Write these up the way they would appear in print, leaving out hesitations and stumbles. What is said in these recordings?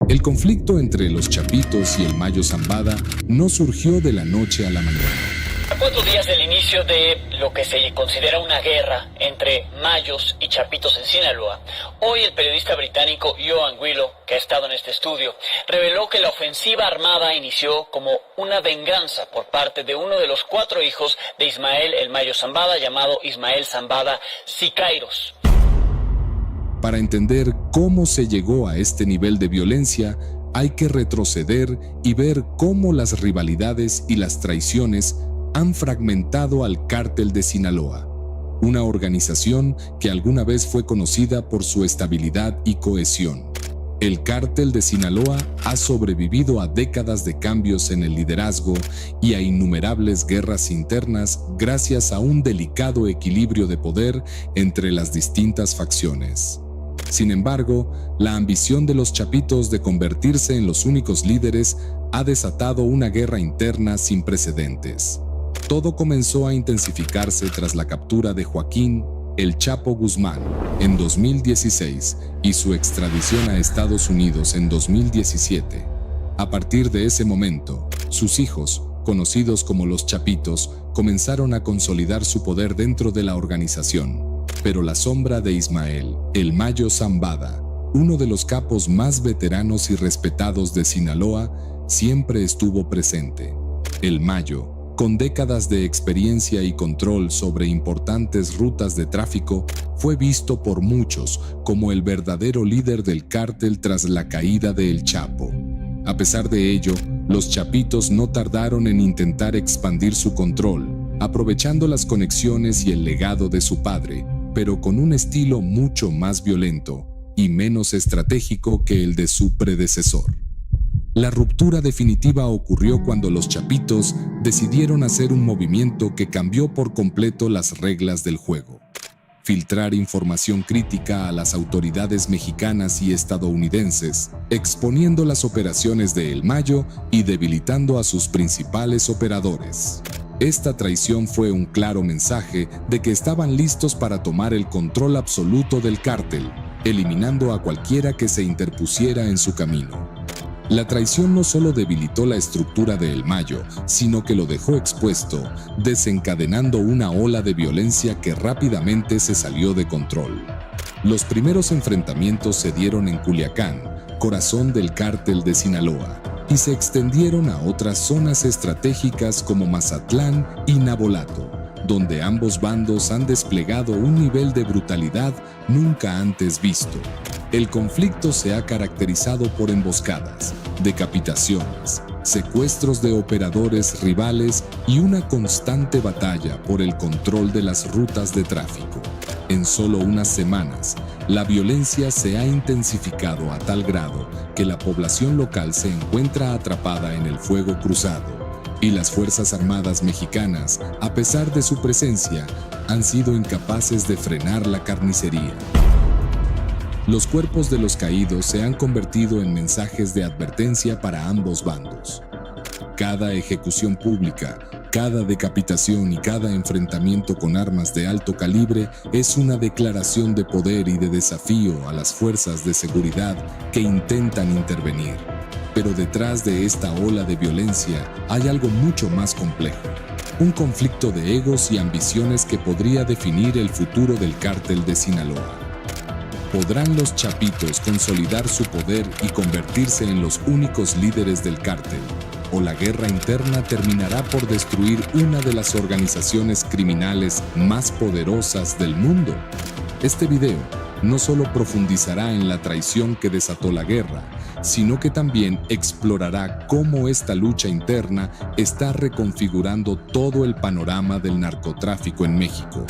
El conflicto entre los Chapitos y el Mayo Zambada no surgió de la noche a la mañana. A 4 días del inicio de lo que se considera una guerra entre mayos y chapitos en Sinaloa, hoy el periodista británico Joan Willow, que ha estado en este estudio, reveló que la ofensiva armada inició como una venganza por parte de uno de los 4 hijos de Ismael el Mayo Zambada, llamado Ismael Zambada Siqueiros. Para entender cómo se llegó a este nivel de violencia, hay que retroceder y ver cómo las rivalidades y las traiciones han fragmentado al Cártel de Sinaloa, una organización que alguna vez fue conocida por su estabilidad y cohesión. El Cártel de Sinaloa ha sobrevivido a décadas de cambios en el liderazgo y a innumerables guerras internas gracias a un delicado equilibrio de poder entre las distintas facciones. Sin embargo, la ambición de los Chapitos de convertirse en los únicos líderes ha desatado una guerra interna sin precedentes. Todo comenzó a intensificarse tras la captura de Joaquín El Chapo Guzmán en 2016 y su extradición a Estados Unidos en 2017. A partir de ese momento, sus hijos, conocidos como los Chapitos, comenzaron a consolidar su poder dentro de la organización. Pero la sombra de Ismael, el Mayo Zambada, uno de los capos más veteranos y respetados de Sinaloa, siempre estuvo presente. El Mayo, con décadas de experiencia y control sobre importantes rutas de tráfico, fue visto por muchos como el verdadero líder del cártel tras la caída de El Chapo. A pesar de ello, los Chapitos no tardaron en intentar expandir su control, aprovechando las conexiones y el legado de su padre, pero con un estilo mucho más violento y menos estratégico que el de su predecesor. La ruptura definitiva ocurrió cuando los Chapitos decidieron hacer un movimiento que cambió por completo las reglas del juego: filtrar información crítica a las autoridades mexicanas y estadounidenses, exponiendo las operaciones de El Mayo y debilitando a sus principales operadores. Esta traición fue un claro mensaje de que estaban listos para tomar el control absoluto del cártel, eliminando a cualquiera que se interpusiera en su camino. La traición no solo debilitó la estructura de El Mayo, sino que lo dejó expuesto, desencadenando una ola de violencia que rápidamente se salió de control. Los primeros enfrentamientos se dieron en Culiacán, corazón del cártel de Sinaloa, y se extendieron a otras zonas estratégicas como Mazatlán y Navolato, donde ambos bandos han desplegado un nivel de brutalidad nunca antes visto. El conflicto se ha caracterizado por emboscadas, decapitaciones, secuestros de operadores rivales y una constante batalla por el control de las rutas de tráfico. En solo unas semanas, la violencia se ha intensificado a tal grado que la población local se encuentra atrapada en el fuego cruzado, y las Fuerzas Armadas mexicanas, a pesar de su presencia, han sido incapaces de frenar la carnicería. Los cuerpos de los caídos se han convertido en mensajes de advertencia para ambos bandos. Cada ejecución pública, cada decapitación y cada enfrentamiento con armas de alto calibre es una declaración de poder y de desafío a las fuerzas de seguridad que intentan intervenir. Pero detrás de esta ola de violencia hay algo mucho más complejo: un conflicto de egos y ambiciones que podría definir el futuro del cártel de Sinaloa. ¿Podrán los Chapitos consolidar su poder y convertirse en los únicos líderes del cártel? ¿O la guerra interna terminará por destruir una de las organizaciones criminales más poderosas del mundo? Este video no solo profundizará en la traición que desató la guerra, sino que también explorará cómo esta lucha interna está reconfigurando todo el panorama del narcotráfico en México.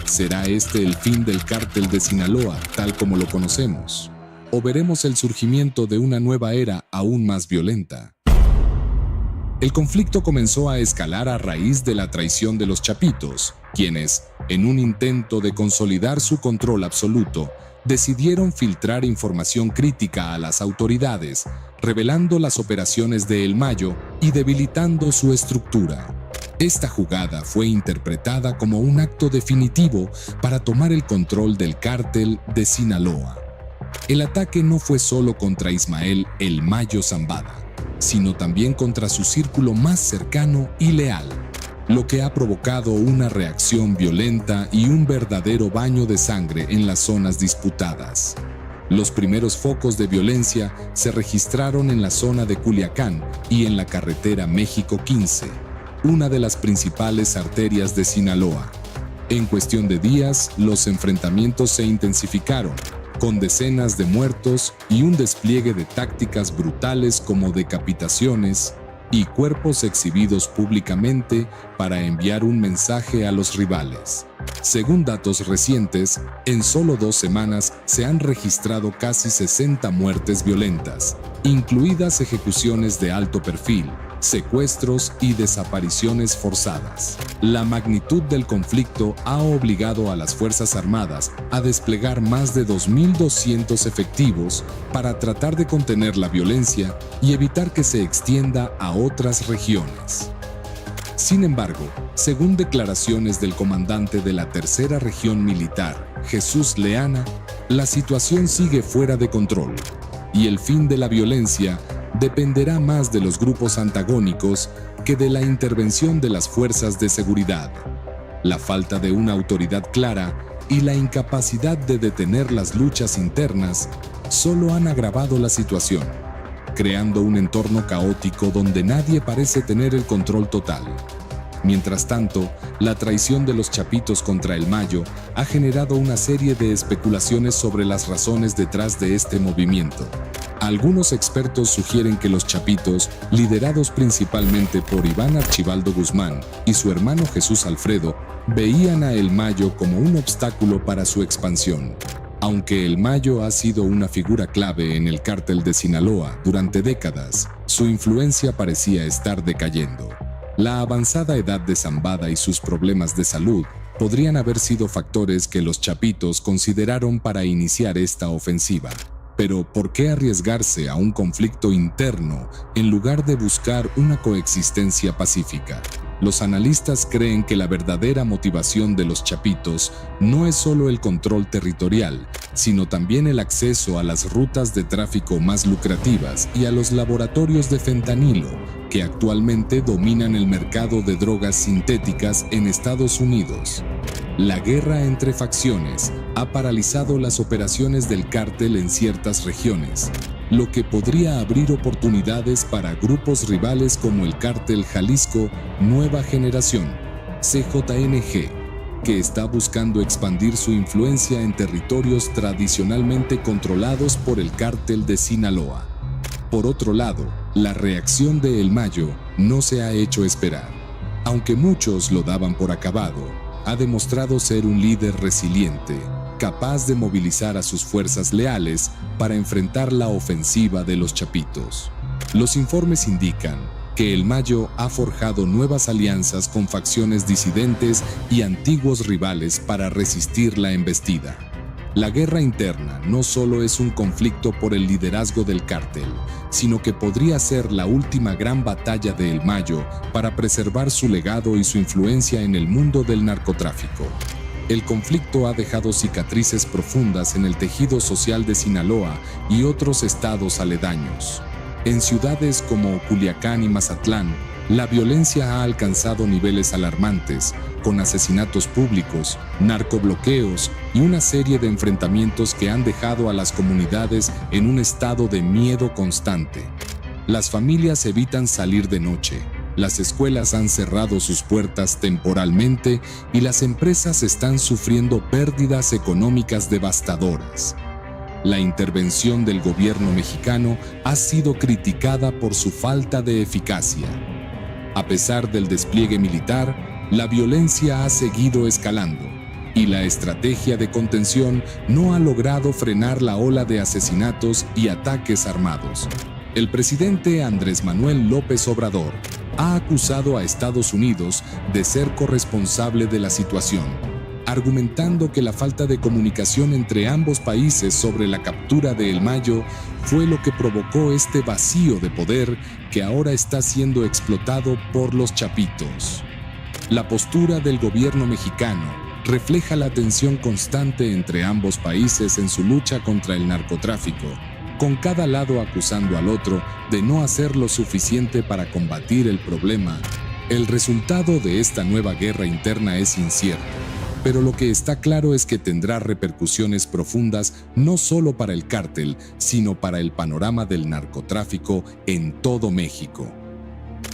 ¿Será este el fin del cártel de Sinaloa, tal como lo conocemos? ¿O veremos el surgimiento de una nueva era aún más violenta? El conflicto comenzó a escalar a raíz de la traición de los Chapitos, quienes, en un intento de consolidar su control absoluto, decidieron filtrar información crítica a las autoridades, revelando las operaciones de El Mayo y debilitando su estructura. Esta jugada fue interpretada como un acto definitivo para tomar el control del cártel de Sinaloa. El ataque no fue solo contra Ismael El Mayo Zambada, sino también contra su círculo más cercano y leal, lo que ha provocado una reacción violenta y un verdadero baño de sangre en las zonas disputadas. Los primeros focos de violencia se registraron en la zona de Culiacán y en la carretera México 15, una de las principales arterias de Sinaloa. En cuestión de días, los enfrentamientos se intensificaron, con decenas de muertos y un despliegue de tácticas brutales como decapitaciones y cuerpos exhibidos públicamente para enviar un mensaje a los rivales. Según datos recientes, en solo 2 semanas se han registrado casi 60 muertes violentas, incluidas ejecuciones de alto perfil, secuestros y desapariciones forzadas. La magnitud del conflicto ha obligado a las Fuerzas Armadas a desplegar más de 2.200 efectivos para tratar de contener la violencia y evitar que se extienda a otras regiones. Sin embargo, según declaraciones del comandante de la Tercera Región Militar, Jesús Leana, la situación sigue fuera de control y el fin de la violencia dependerá más de los grupos antagónicos que de la intervención de las fuerzas de seguridad. La falta de una autoridad clara y la incapacidad de detener las luchas internas solo han agravado la situación, creando un entorno caótico donde nadie parece tener el control total. Mientras tanto, la traición de los Chapitos contra El Mayo ha generado una serie de especulaciones sobre las razones detrás de este movimiento. Algunos expertos sugieren que los Chapitos, liderados principalmente por Iván Archibaldo Guzmán y su hermano Jesús Alfredo, veían a El Mayo como un obstáculo para su expansión. Aunque El Mayo ha sido una figura clave en el cártel de Sinaloa durante décadas, su influencia parecía estar decayendo. La avanzada edad de Zambada y sus problemas de salud podrían haber sido factores que los Chapitos consideraron para iniciar esta ofensiva. Pero, ¿por qué arriesgarse a un conflicto interno en lugar de buscar una coexistencia pacífica? Los analistas creen que la verdadera motivación de los Chapitos no es solo el control territorial, sino también el acceso a las rutas de tráfico más lucrativas y a los laboratorios de fentanilo, que actualmente dominan el mercado de drogas sintéticas en Estados Unidos. La guerra entre facciones ha paralizado las operaciones del cártel en ciertas regiones, lo que podría abrir oportunidades para grupos rivales como el Cártel Jalisco Nueva Generación, CJNG, que está buscando expandir su influencia en territorios tradicionalmente controlados por el Cártel de Sinaloa. Por otro lado, la reacción de El Mayo no se ha hecho esperar. Aunque muchos lo daban por acabado, ha demostrado ser un líder resiliente, capaz de movilizar a sus fuerzas leales para enfrentar la ofensiva de los Chapitos. Los informes indican que El Mayo ha forjado nuevas alianzas con facciones disidentes y antiguos rivales para resistir la embestida. La guerra interna no solo es un conflicto por el liderazgo del cártel, sino que podría ser la última gran batalla de El Mayo para preservar su legado y su influencia en el mundo del narcotráfico. El conflicto ha dejado cicatrices profundas en el tejido social de Sinaloa y otros estados aledaños. En ciudades como Culiacán y Mazatlán, la violencia ha alcanzado niveles alarmantes, con asesinatos públicos, narcobloqueos y una serie de enfrentamientos que han dejado a las comunidades en un estado de miedo constante. Las familias evitan salir de noche, las escuelas han cerrado sus puertas temporalmente y las empresas están sufriendo pérdidas económicas devastadoras. La intervención del gobierno mexicano ha sido criticada por su falta de eficacia. A pesar del despliegue militar, la violencia ha seguido escalando y la estrategia de contención no ha logrado frenar la ola de asesinatos y ataques armados. El presidente Andrés Manuel López Obrador ha acusado a Estados Unidos de ser corresponsable de la situación, argumentando que la falta de comunicación entre ambos países sobre la captura de El Mayo fue lo que provocó este vacío de poder que ahora está siendo explotado por los Chapitos. La postura del gobierno mexicano, refleja la tensión constante entre ambos países en su lucha contra el narcotráfico, con cada lado acusando al otro de no hacer lo suficiente para combatir el problema. El resultado de esta nueva guerra interna es incierto, pero lo que está claro es que tendrá repercusiones profundas no solo para el cártel, sino para el panorama del narcotráfico en todo México.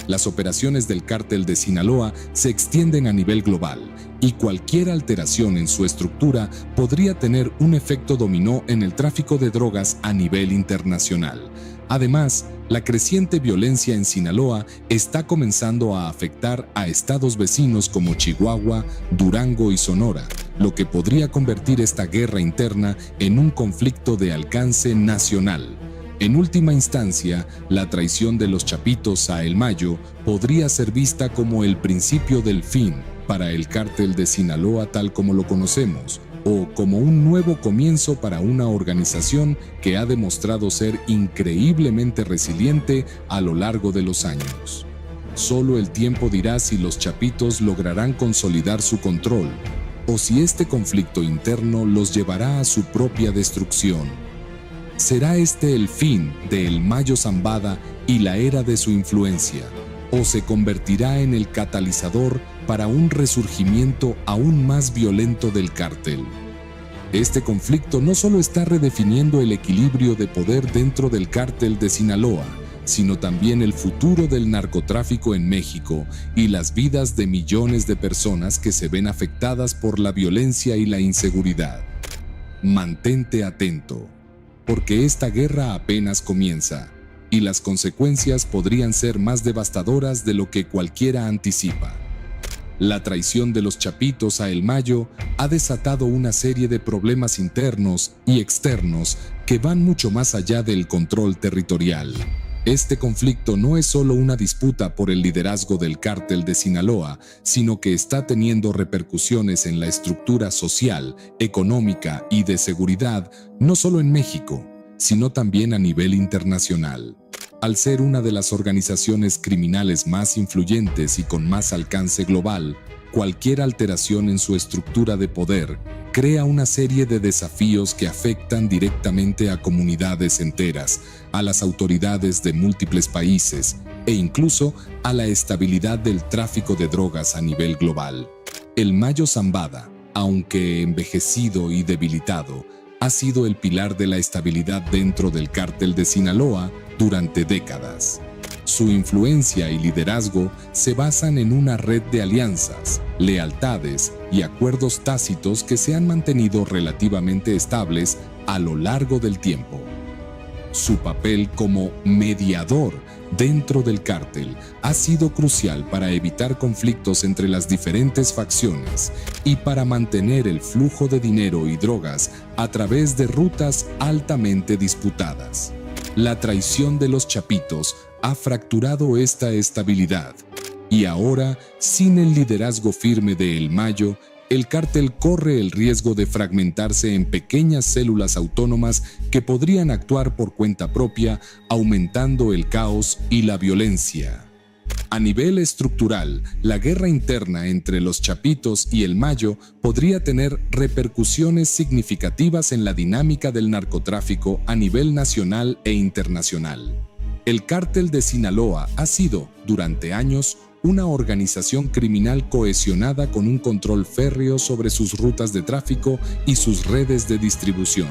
Las operaciones del cártel de Sinaloa se extienden a nivel global y cualquier alteración en su estructura podría tener un efecto dominó en el tráfico de drogas a nivel internacional. Además, la creciente violencia en Sinaloa está comenzando a afectar a estados vecinos como Chihuahua, Durango y Sonora, lo que podría convertir esta guerra interna en un conflicto de alcance nacional. En última instancia, la traición de los Chapitos a El Mayo podría ser vista como el principio del fin para el cártel de Sinaloa tal como lo conocemos, o como un nuevo comienzo para una organización que ha demostrado ser increíblemente resiliente a lo largo de los años. Solo el tiempo dirá si los Chapitos lograrán consolidar su control, o si este conflicto interno los llevará a su propia destrucción. ¿Será este el fin de El Mayo Zambada y la era de su influencia, o se convertirá en el catalizador para un resurgimiento aún más violento del cártel? Este conflicto no solo está redefiniendo el equilibrio de poder dentro del cártel de Sinaloa, sino también el futuro del narcotráfico en México y las vidas de millones de personas que se ven afectadas por la violencia y la inseguridad. Mantente atento, porque esta guerra apenas comienza, y las consecuencias podrían ser más devastadoras de lo que cualquiera anticipa. La traición de los Chapitos a El Mayo ha desatado una serie de problemas internos y externos que van mucho más allá del control territorial. Este conflicto no es solo una disputa por el liderazgo del cártel de Sinaloa, sino que está teniendo repercusiones en la estructura social, económica y de seguridad, no solo en México, sino también a nivel internacional. Al ser una de las organizaciones criminales más influyentes y con más alcance global, cualquier alteración en su estructura de poder crea una serie de desafíos que afectan directamente a comunidades enteras, a las autoridades de múltiples países e incluso a la estabilidad del tráfico de drogas a nivel global. El Mayo Zambada, aunque envejecido y debilitado, ha sido el pilar de la estabilidad dentro del cártel de Sinaloa durante décadas. Su influencia y liderazgo se basan en una red de alianzas, lealtades y acuerdos tácitos que se han mantenido relativamente estables a lo largo del tiempo. Su papel como mediador dentro del cártel ha sido crucial para evitar conflictos entre las diferentes facciones y para mantener el flujo de dinero y drogas a través de rutas altamente disputadas. La traición de los Chapitos ha fracturado esta estabilidad, y ahora, sin el liderazgo firme de El Mayo, el cártel corre el riesgo de fragmentarse en pequeñas células autónomas que podrían actuar por cuenta propia, aumentando el caos y la violencia. A nivel estructural, la guerra interna entre los Chapitos y El Mayo podría tener repercusiones significativas en la dinámica del narcotráfico a nivel nacional e internacional. El cártel de Sinaloa ha sido, durante años, una organización criminal cohesionada con un control férreo sobre sus rutas de tráfico y sus redes de distribución.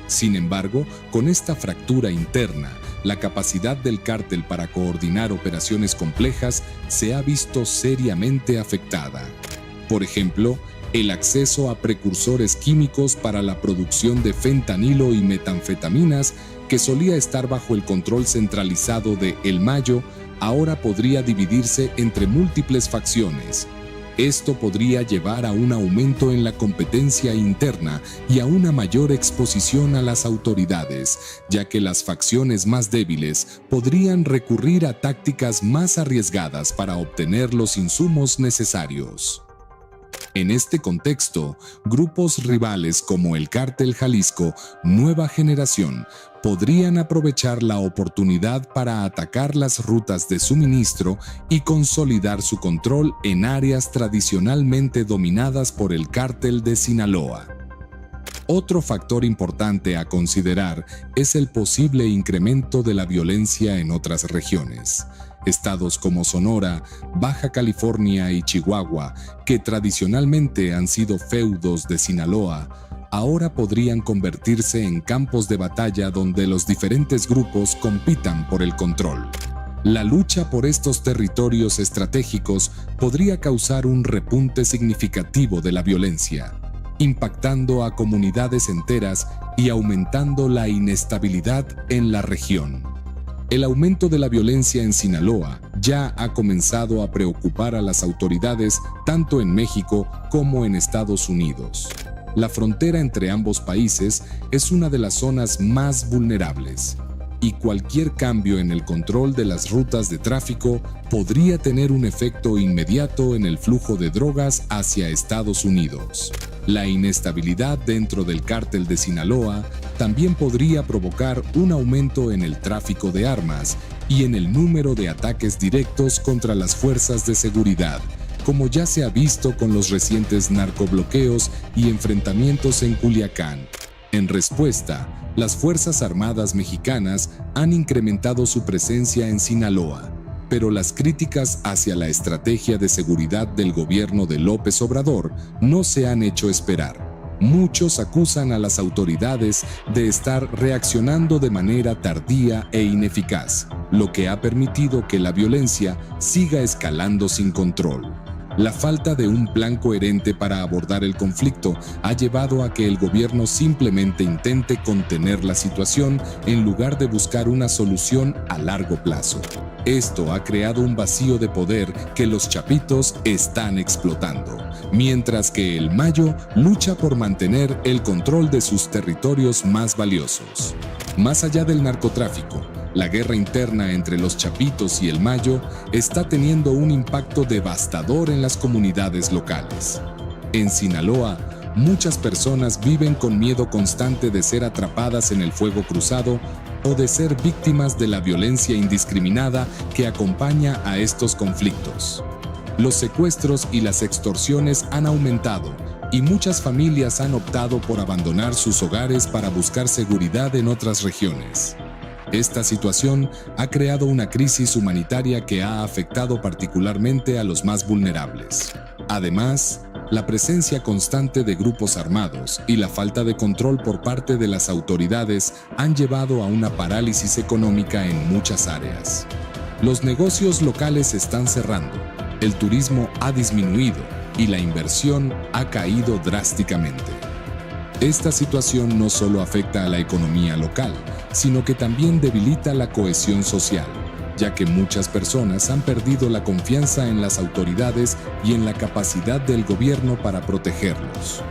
Sin embargo, con esta fractura interna, la capacidad del cártel para coordinar operaciones complejas se ha visto seriamente afectada. Por ejemplo, el acceso a precursores químicos para la producción de fentanilo y metanfetaminas, que solía estar bajo el control centralizado de El Mayo, ahora podría dividirse entre múltiples facciones. Esto podría llevar a un aumento en la competencia interna y a una mayor exposición a las autoridades, ya que las facciones más débiles podrían recurrir a tácticas más arriesgadas para obtener los insumos necesarios. En este contexto, grupos rivales como el Cártel Jalisco Nueva Generación podrían aprovechar la oportunidad para atacar las rutas de suministro y consolidar su control en áreas tradicionalmente dominadas por el cártel de Sinaloa. Otro factor importante a considerar es el posible incremento de la violencia en otras regiones. Estados como Sonora, Baja California y Chihuahua, que tradicionalmente han sido feudos de Sinaloa, ahora podrían convertirse en campos de batalla donde los diferentes grupos compitan por el control. La lucha por estos territorios estratégicos podría causar un repunte significativo de la violencia, impactando a comunidades enteras y aumentando la inestabilidad en la región. El aumento de la violencia en Sinaloa ya ha comenzado a preocupar a las autoridades tanto en México como en Estados Unidos. La frontera entre ambos países es una de las zonas más vulnerables, y cualquier cambio en el control de las rutas de tráfico podría tener un efecto inmediato en el flujo de drogas hacia Estados Unidos. La inestabilidad dentro del cártel de Sinaloa también podría provocar un aumento en el tráfico de armas y en el número de ataques directos contra las fuerzas de seguridad, como ya se ha visto con los recientes narcobloqueos y enfrentamientos en Culiacán. En respuesta, las Fuerzas Armadas mexicanas han incrementado su presencia en Sinaloa, pero las críticas hacia la estrategia de seguridad del gobierno de López Obrador no se han hecho esperar. Muchos acusan a las autoridades de estar reaccionando de manera tardía e ineficaz, lo que ha permitido que la violencia siga escalando sin control. La falta de un plan coherente para abordar el conflicto ha llevado a que el gobierno simplemente intente contener la situación en lugar de buscar una solución a largo plazo. Esto ha creado un vacío de poder que los chapitos están explotando, mientras que el Mayo lucha por mantener el control de sus territorios más valiosos. Más allá del narcotráfico, la guerra interna entre los chapitos y el Mayo está teniendo un impacto devastador en las comunidades locales. En Sinaloa, muchas personas viven con miedo constante de ser atrapadas en el fuego cruzado o de ser víctimas de la violencia indiscriminada que acompaña a estos conflictos. Los secuestros y las extorsiones han aumentado y muchas familias han optado por abandonar sus hogares para buscar seguridad en otras regiones. Esta situación ha creado una crisis humanitaria que ha afectado particularmente a los más vulnerables. Además, la presencia constante de grupos armados y la falta de control por parte de las autoridades han llevado a una parálisis económica en muchas áreas. Los negocios locales están cerrando, el turismo ha disminuido y la inversión ha caído drásticamente. Esta situación no solo afecta a la economía local, sino que también debilita la cohesión social, ya que muchas personas han perdido la confianza en las autoridades y en la capacidad del gobierno para protegerlos.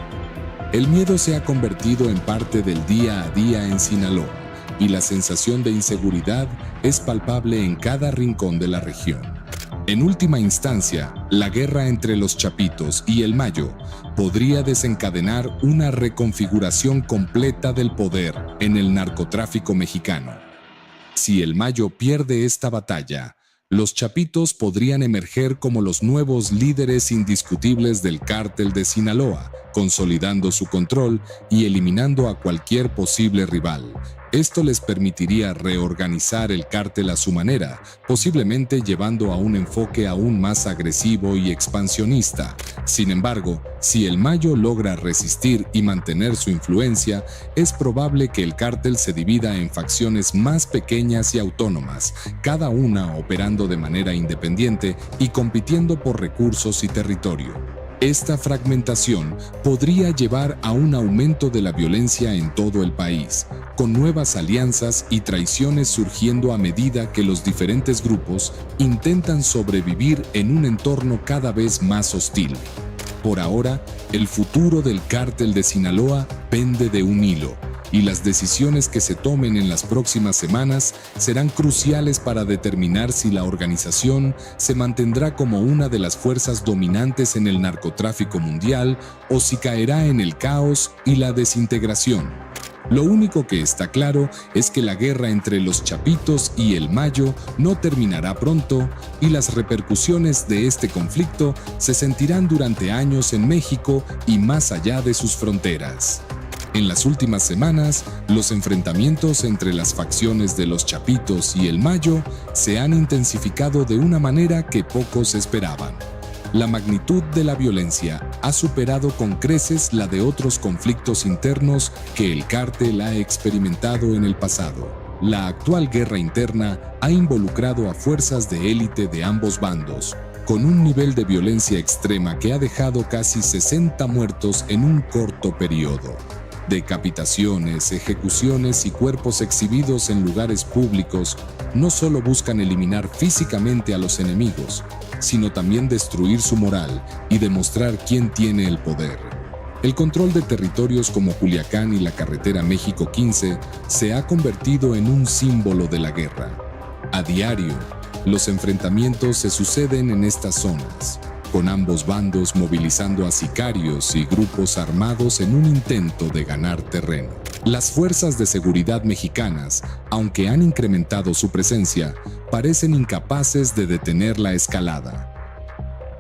El miedo se ha convertido en parte del día a día en Sinaloa, y la sensación de inseguridad es palpable en cada rincón de la región. En última instancia, la guerra entre los chapitos y el Mayo podría desencadenar una reconfiguración completa del poder en el narcotráfico mexicano. Si el Mayo pierde esta batalla, los chapitos podrían emerger como los nuevos líderes indiscutibles del cártel de Sinaloa, consolidando su control y eliminando a cualquier posible rival. Esto les permitiría reorganizar el cártel a su manera, posiblemente llevando a un enfoque aún más agresivo y expansionista. Sin embargo, si el Mayo logra resistir y mantener su influencia, es probable que el cártel se divida en facciones más pequeñas y autónomas, cada una operando de manera independiente y compitiendo por recursos y territorio. Esta fragmentación podría llevar a un aumento de la violencia en todo el país, con nuevas alianzas y traiciones surgiendo a medida que los diferentes grupos intentan sobrevivir en un entorno cada vez más hostil. Por ahora, el futuro del cártel de Sinaloa pende de un hilo, y las decisiones que se tomen en las próximas semanas serán cruciales para determinar si la organización se mantendrá como una de las fuerzas dominantes en el narcotráfico mundial o si caerá en el caos y la desintegración. Lo único que está claro es que la guerra entre los Chapitos y el Mayo no terminará pronto y las repercusiones de este conflicto se sentirán durante años en México y más allá de sus fronteras. En las últimas semanas, los enfrentamientos entre las facciones de los Chapitos y el Mayo se han intensificado de una manera que pocos esperaban. La magnitud de la violencia ha superado con creces la de otros conflictos internos que el cártel ha experimentado en el pasado. La actual guerra interna ha involucrado a fuerzas de élite de ambos bandos, con un nivel de violencia extrema que ha dejado casi 60 muertos en un corto periodo. Decapitaciones, ejecuciones y cuerpos exhibidos en lugares públicos no solo buscan eliminar físicamente a los enemigos, sino también destruir su moral y demostrar quién tiene el poder. El control de territorios como Culiacán y la carretera México 15 se ha convertido en un símbolo de la guerra. A diario, los enfrentamientos se suceden en estas zonas, con ambos bandos movilizando a sicarios y grupos armados en un intento de ganar terreno. Las fuerzas de seguridad mexicanas, aunque han incrementado su presencia, parecen incapaces de detener la escalada.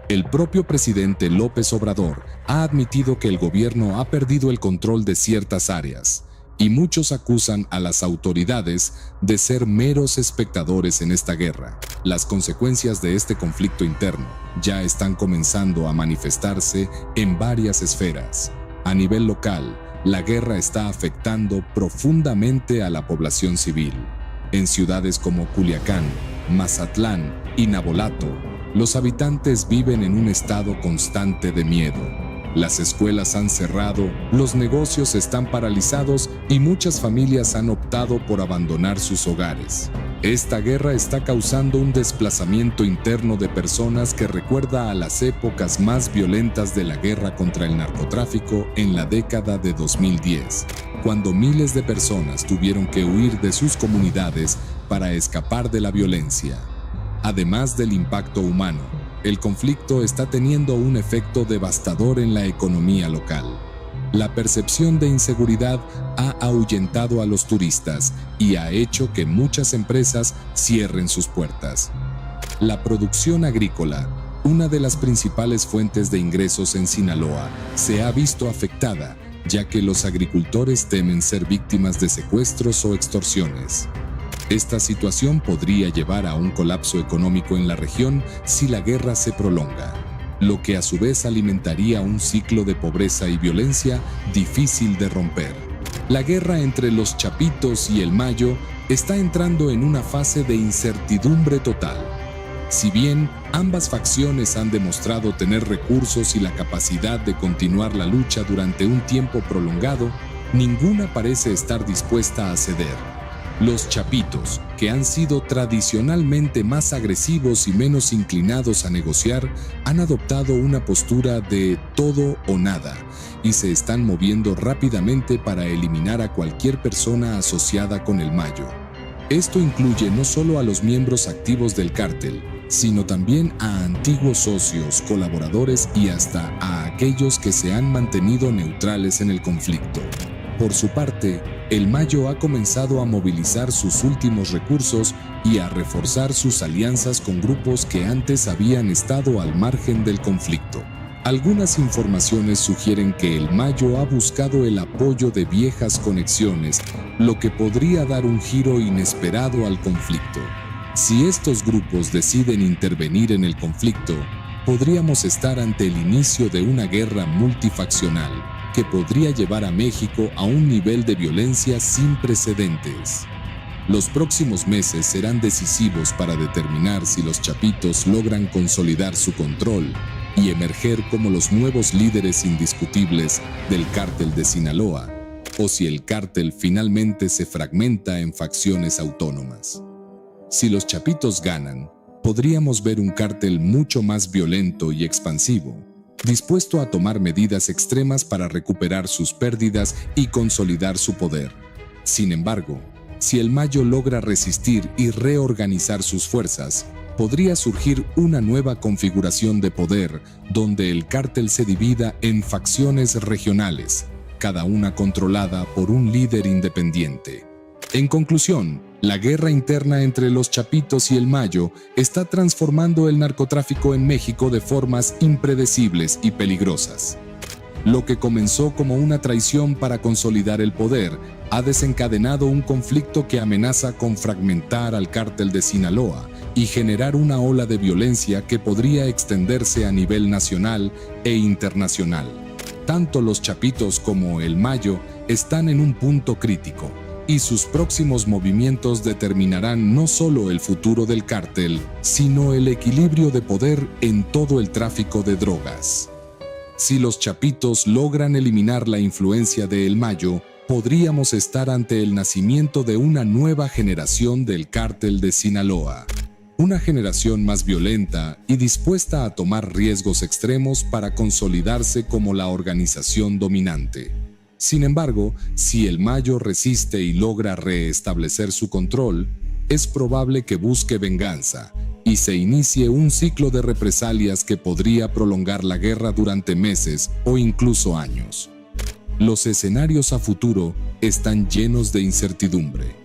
El propio presidente López Obrador ha admitido que el gobierno ha perdido el control de ciertas áreas, y muchos acusan a las autoridades de ser meros espectadores en esta guerra. Las consecuencias de este conflicto interno ya están comenzando a manifestarse en varias esferas. A nivel local, la guerra está afectando profundamente a la población civil. En ciudades como Culiacán, Mazatlán y Navolato, los habitantes viven en un estado constante de miedo. Las escuelas han cerrado, los negocios están paralizados y muchas familias han optado por abandonar sus hogares. Esta guerra está causando un desplazamiento interno de personas que recuerda a las épocas más violentas de la guerra contra el narcotráfico en la década de 2010, cuando miles de personas tuvieron que huir de sus comunidades para escapar de la violencia. Además del impacto humano, el conflicto está teniendo un efecto devastador en la economía local. La percepción de inseguridad ha ahuyentado a los turistas y ha hecho que muchas empresas cierren sus puertas. La producción agrícola, una de las principales fuentes de ingresos en Sinaloa, se ha visto afectada, ya que los agricultores temen ser víctimas de secuestros o extorsiones. Esta situación podría llevar a un colapso económico en la región si la guerra se prolonga, lo que a su vez alimentaría un ciclo de pobreza y violencia difícil de romper. La guerra entre los Chapitos y el Mayo está entrando en una fase de incertidumbre total. Si bien ambas facciones han demostrado tener recursos y la capacidad de continuar la lucha durante un tiempo prolongado, ninguna parece estar dispuesta a ceder. Los Chapitos, que han sido tradicionalmente más agresivos y menos inclinados a negociar, han adoptado una postura de todo o nada y se están moviendo rápidamente para eliminar a cualquier persona asociada con el Mayo. Esto incluye no solo a los miembros activos del cártel, sino también a antiguos socios, colaboradores y hasta a aquellos que se han mantenido neutrales en el conflicto. Por su parte, el Mayo ha comenzado a movilizar sus últimos recursos y a reforzar sus alianzas con grupos que antes habían estado al margen del conflicto. Algunas informaciones sugieren que el Mayo ha buscado el apoyo de viejas conexiones, lo que podría dar un giro inesperado al conflicto. Si estos grupos deciden intervenir en el conflicto, podríamos estar ante el inicio de una guerra multifaccional que podría llevar a México a un nivel de violencia sin precedentes. Los próximos meses serán decisivos para determinar si los Chapitos logran consolidar su control y emerger como los nuevos líderes indiscutibles del cártel de Sinaloa, o si el cártel finalmente se fragmenta en facciones autónomas. Si los Chapitos ganan, podríamos ver un cártel mucho más violento y expansivo, dispuesto a tomar medidas extremas para recuperar sus pérdidas y consolidar su poder. Sin embargo, si el Mayo logra resistir y reorganizar sus fuerzas, podría surgir una nueva configuración de poder donde el cártel se divida en facciones regionales, cada una controlada por un líder independiente. En conclusión, la guerra interna entre los Chapitos y el Mayo está transformando el narcotráfico en México de formas impredecibles y peligrosas. Lo que comenzó como una traición para consolidar el poder ha desencadenado un conflicto que amenaza con fragmentar al cártel de Sinaloa y generar una ola de violencia que podría extenderse a nivel nacional e internacional. Tanto los Chapitos como el Mayo están en un punto crítico, y sus próximos movimientos determinarán no solo el futuro del cártel, sino el equilibrio de poder en todo el tráfico de drogas. Si los Chapitos logran eliminar la influencia de El Mayo, podríamos estar ante el nacimiento de una nueva generación del cártel de Sinaloa. Una generación más violenta y dispuesta a tomar riesgos extremos para consolidarse como la organización dominante. Sin embargo, si El Mayo resiste y logra reestablecer su control, es probable que busque venganza y se inicie un ciclo de represalias que podría prolongar la guerra durante meses o incluso años. Los escenarios a futuro están llenos de incertidumbre.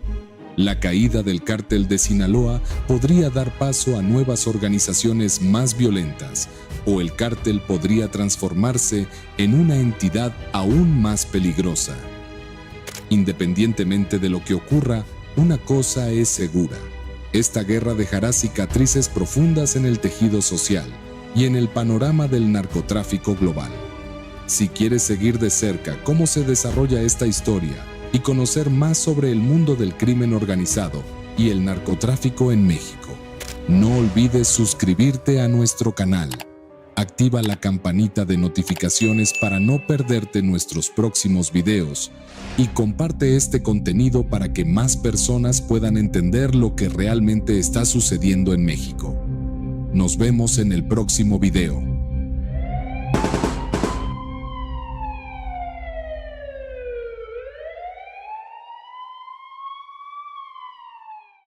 La caída del cártel de Sinaloa podría dar paso a nuevas organizaciones más violentas, o el cártel podría transformarse en una entidad aún más peligrosa. Independientemente de lo que ocurra, una cosa es segura: esta guerra dejará cicatrices profundas en el tejido social y en el panorama del narcotráfico global. Si quieres seguir de cerca cómo se desarrolla esta historia y conocer más sobre el mundo del crimen organizado y el narcotráfico en México, no olvides suscribirte a nuestro canal. Activa la campanita de notificaciones para no perderte nuestros próximos videos y comparte este contenido para que más personas puedan entender lo que realmente está sucediendo en México. Nos vemos en el próximo video.